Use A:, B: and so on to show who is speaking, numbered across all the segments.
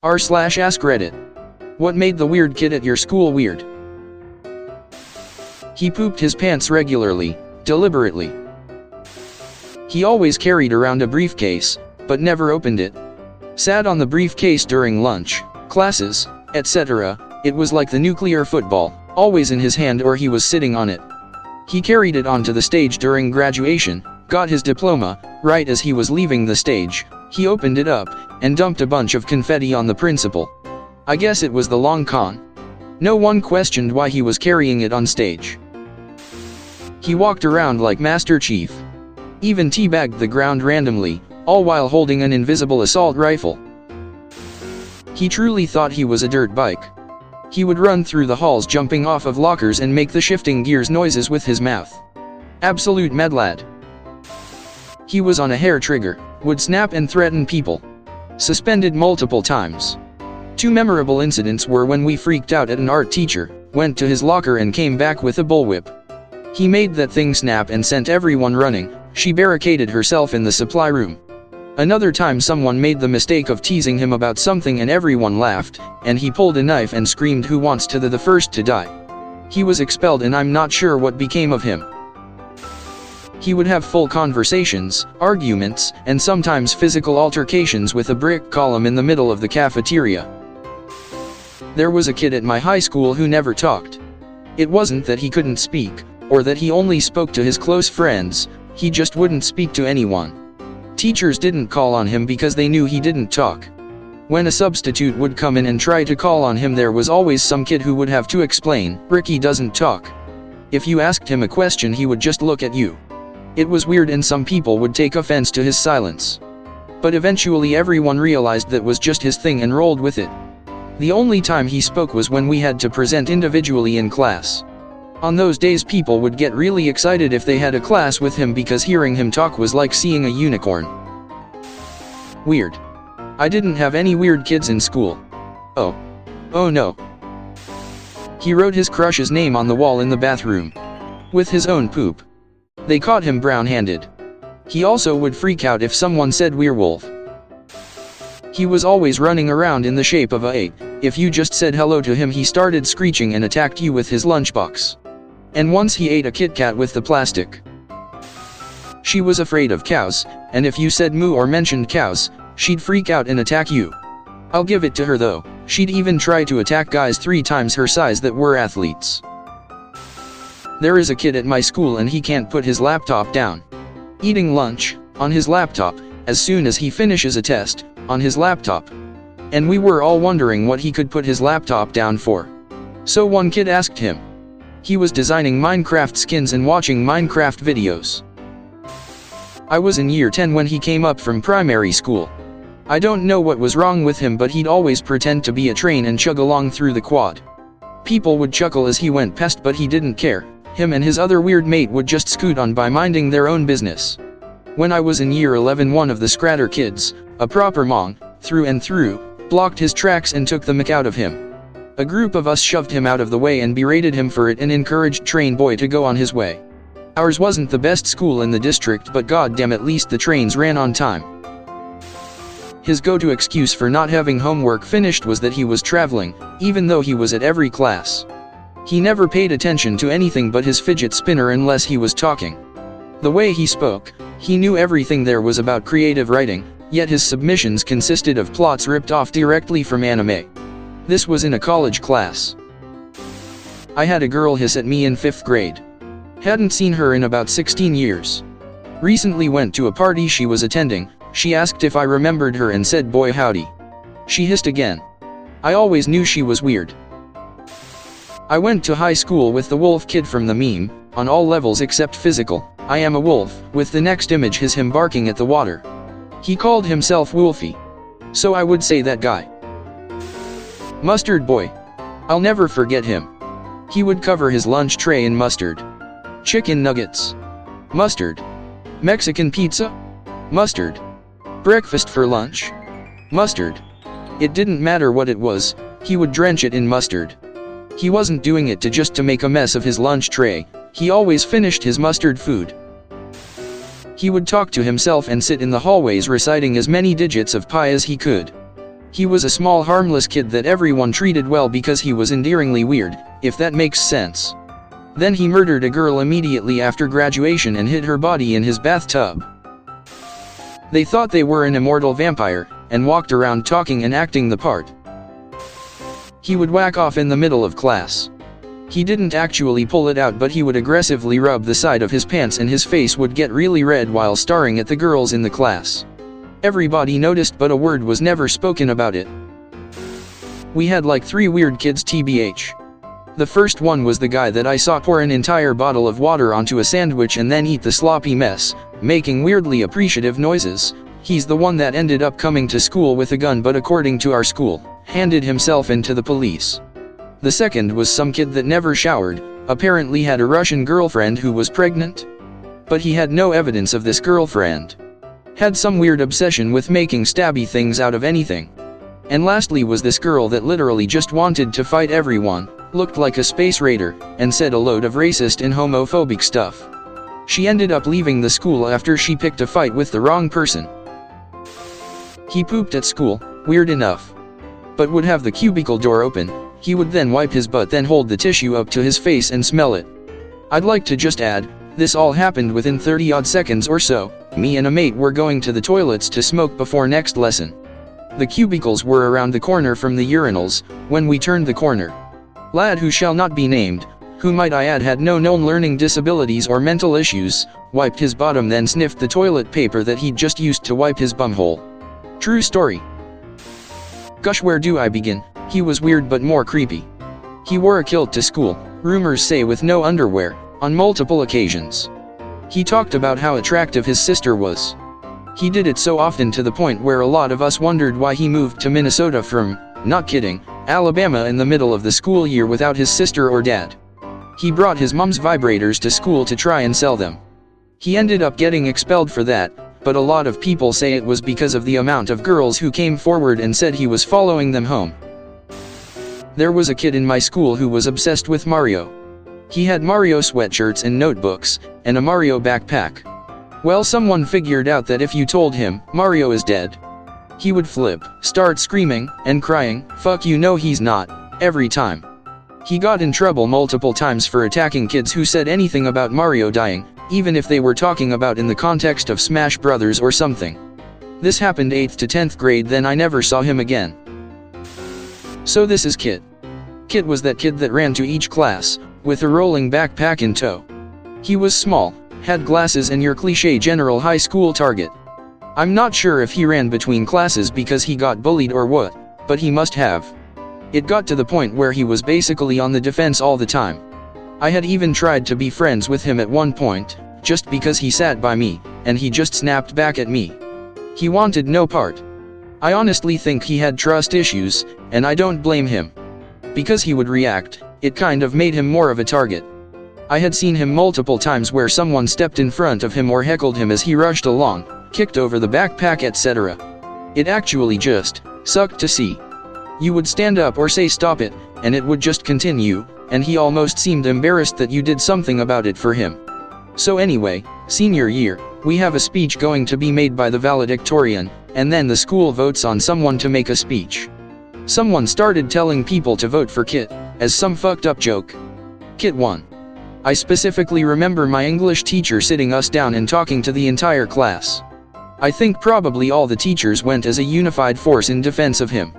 A: r/Askreddit. What made the weird kid at your school weird? He pooped his pants regularly, deliberately. He always carried around a briefcase, but never opened it. Sat on the briefcase during lunch, classes, etc. It was like the nuclear football, always in his hand or he was sitting on it. He carried it onto the stage during graduation, got his diploma. Right as he was leaving the stage, he opened it up, and dumped a bunch of confetti on the principal. I guess it was the long con. No one questioned why he was carrying it on stage. He walked around like Master Chief. Even teabagged the ground randomly, all while holding an invisible assault rifle. He truly thought he was a dirt bike. He would run through the halls jumping off of lockers and make the shifting gears noises with his mouth. Absolute mad lad. He was on a hair trigger, would snap and threaten people. Suspended multiple times. 2 memorable incidents were when we freaked out at an art teacher, went to his locker and came back with a bullwhip. He made that thing snap and sent everyone running. She barricaded herself in the supply room. Another time someone made the mistake of teasing him about something and everyone laughed, and he pulled a knife and screamed, "Who wants to be the first to die?" He was expelled and I'm not sure what became of him. He would have full conversations, arguments, and sometimes physical altercations with a brick column in the middle of the cafeteria. There was a kid at my high school who never talked. It wasn't that he couldn't speak, or that he only spoke to his close friends, he just wouldn't speak to anyone. Teachers didn't call on him because they knew he didn't talk. When a substitute would come in and try to call on him, there was always some kid who would have to explain, "Ricky doesn't talk." If you asked him a question, he would just look at you. It was weird and some people would take offense to his silence. But eventually everyone realized that was just his thing and rolled with it. The only time he spoke was when we had to present individually in class. On those days people would get really excited if they had a class with him because hearing him talk was like seeing a unicorn. Weird. I didn't have any weird kids in school. Oh no. He wrote his crush's name on the wall in the bathroom. With his own poop. They caught him brown-handed. He also would freak out if someone said werewolf. He was always running around in the shape of a 8. If you just said hello to him, he started screeching and attacked you with his lunchbox. And once he ate a Kit Kat with the plastic. She was afraid of cows, and if you said moo or mentioned cows, she'd freak out and attack you. I'll give it to her though, she'd even try to attack guys 3 times her size that were athletes. There is a kid at my school and he can't put his laptop down. Eating lunch, on his laptop, as soon as he finishes a test, on his laptop. And we were all wondering what he could put his laptop down for. So one kid asked him. He was designing Minecraft skins and watching Minecraft videos. I was in year 10 when he came up from primary school. I don't know what was wrong with him, but he'd always pretend to be a train and chug along through the quad. People would chuckle as he went past, but he didn't care. Him and his other weird mate would just scoot on by minding their own business. When I was in year 11, one of the Scratter kids, a proper mong, through and through, blocked his tracks and took the mick out of him. A group of us shoved him out of the way and berated him for it and encouraged Train Boy to go on his way. Ours wasn't the best school in the district, but goddamn, at least the trains ran on time. His go-to excuse for not having homework finished was that he was traveling, even though he was at every class. He never paid attention to anything but his fidget spinner unless he was talking. The way he spoke, he knew everything there was about creative writing, yet his submissions consisted of plots ripped off directly from anime. This was in a college class. I had a girl hiss at me in 5th grade. Hadn't seen her in about 16 years. Recently went to a party she was attending. She asked if I remembered her and said, "Boy howdy." She hissed again. I always knew she was weird. I went to high school with the wolf kid from the meme, on all levels except physical. I am a wolf, with the next image him barking at the water. He called himself Wolfie. So I would say that guy. Mustard boy. I'll never forget him. He would cover his lunch tray in mustard. Chicken nuggets. Mustard. Mexican pizza. Mustard. Breakfast for lunch. Mustard. It didn't matter what it was, he would drench it in mustard. He wasn't doing it just to make a mess of his lunch tray, he always finished his mustard food. He would talk to himself and sit in the hallways reciting as many digits of pi as he could. He was a small harmless kid that everyone treated well because he was endearingly weird, if that makes sense. Then he murdered a girl immediately after graduation and hid her body in his bathtub. They thought they were an immortal vampire, and walked around talking and acting the part. He would whack off in the middle of class. He didn't actually pull it out, but he would aggressively rub the side of his pants and his face would get really red while staring at the girls in the class. Everybody noticed, but a word was never spoken about it. We had like 3 weird kids tbh. The first one was the guy that I saw pour an entire bottle of water onto a sandwich and then eat the sloppy mess, making weirdly appreciative noises. He's the one that ended up coming to school with a gun, but according to our school, handed himself in to the police. The second was some kid that never showered, apparently had a Russian girlfriend who was pregnant. But he had no evidence of this girlfriend. Had some weird obsession with making stabby things out of anything. And lastly was this girl that literally just wanted to fight everyone, looked like a space raider, and said a load of racist and homophobic stuff. She ended up leaving the school after she picked a fight with the wrong person. He pooped at school, weird enough. But would have the cubicle door open. He would then wipe his butt, then hold the tissue up to his face and smell it. I'd like to just add, this all happened within 30-odd seconds or so. Me and a mate were going to the toilets to smoke before next lesson. The cubicles were around the corner from the urinals. When we turned the corner, lad who shall not be named, who might I add had no known learning disabilities or mental issues, wiped his bottom then sniffed the toilet paper that he'd just used to wipe his bumhole. True story. Gosh, where do I begin? He was weird but more creepy. He wore a kilt to school, rumors say with no underwear, on multiple occasions. He talked about how attractive his sister was. He did it so often to the point where a lot of us wondered why he moved to Minnesota from, not kidding, Alabama in the middle of the school year without his sister or dad. He brought his mom's vibrators to school to try and sell them. He ended up getting expelled for that, but a lot of people say it was because of the amount of girls who came forward and said he was following them home. There was a kid in my school who was obsessed with Mario. He had Mario sweatshirts and notebooks, and a Mario backpack. Well, someone figured out that if you told him, Mario is dead, he would flip, start screaming, and crying, fuck you no he's not, every time. He got in trouble multiple times for attacking kids who said anything about Mario dying, even if they were talking about in the context of Smash Brothers or something. This happened 8th to 10th grade, then I never saw him again. So this is Kit. Kit was that kid that ran to each class, with a rolling backpack in tow. He was small, had glasses and your cliché general high school target. I'm not sure if he ran between classes because he got bullied or what, but he must have. It got to the point where he was basically on the defense all the time. I had even tried to be friends with him at one point, just because he sat by me, and he just snapped back at me. He wanted no part. I honestly think he had trust issues, and I don't blame him. Because he would react, it kind of made him more of a target. I had seen him multiple times where someone stepped in front of him or heckled him as he rushed along, kicked over the backpack, etc. It actually just sucked to see. You would stand up or say stop it, and it would just continue, and he almost seemed embarrassed that you did something about it for him. So anyway, senior year, we have a speech going to be made by the valedictorian, and then the school votes on someone to make a speech. Someone started telling people to vote for Kit, as some fucked up joke. Kit won. I specifically remember my English teacher sitting us down and talking to the entire class. I think probably all the teachers went as a unified force in defense of him.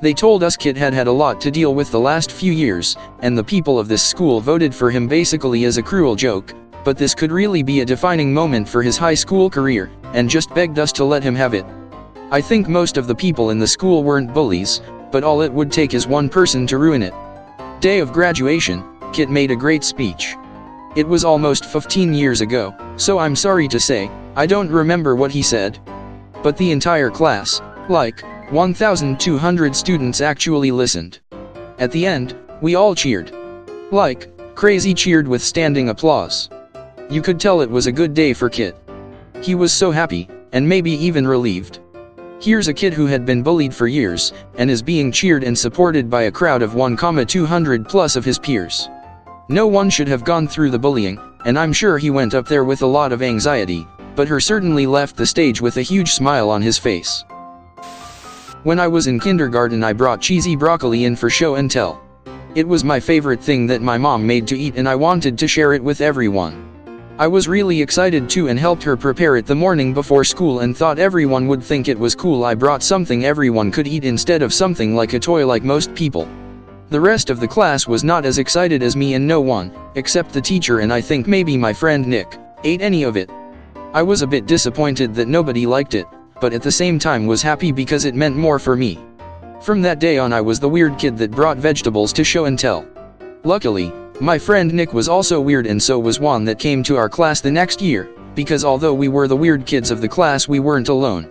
A: They told us Kit had had a lot to deal with the last few years, and the people of this school voted for him basically as a cruel joke, but this could really be a defining moment for his high school career, and just begged us to let him have it. I think most of the people in the school weren't bullies, but all it would take is one person to ruin it. Day of graduation, Kit made a great speech. It was almost 15 years ago, so I'm sorry to say, I don't remember what he said. But the entire class, like 1,200 students, actually listened. At the end, we all cheered. Like crazy cheered with standing applause. You could tell it was a good day for Kit. He was so happy, and maybe even relieved. Here's a kid who had been bullied for years, and is being cheered and supported by a crowd of 1,200 plus of his peers. No one should have gone through the bullying, and I'm sure he went up there with a lot of anxiety, but he certainly left the stage with a huge smile on his face. When I was in kindergarten, I brought cheesy broccoli in for show and tell. It was my favorite thing that my mom made to eat, and I wanted to share it with everyone. I was really excited too and helped her prepare it the morning before school and thought everyone would think it was cool. I brought something everyone could eat instead of something like a toy like most people. The rest of the class was not as excited as me, and no one, except the teacher and I think maybe my friend Nick, ate any of it. I was a bit disappointed that nobody liked it, but at the same time was happy because it meant more for me. From that day on, I was the weird kid that brought vegetables to show and tell. Luckily, my friend Nick was also weird, and so was Juan that came to our class the next year, because although we were the weird kids of the class, we weren't alone.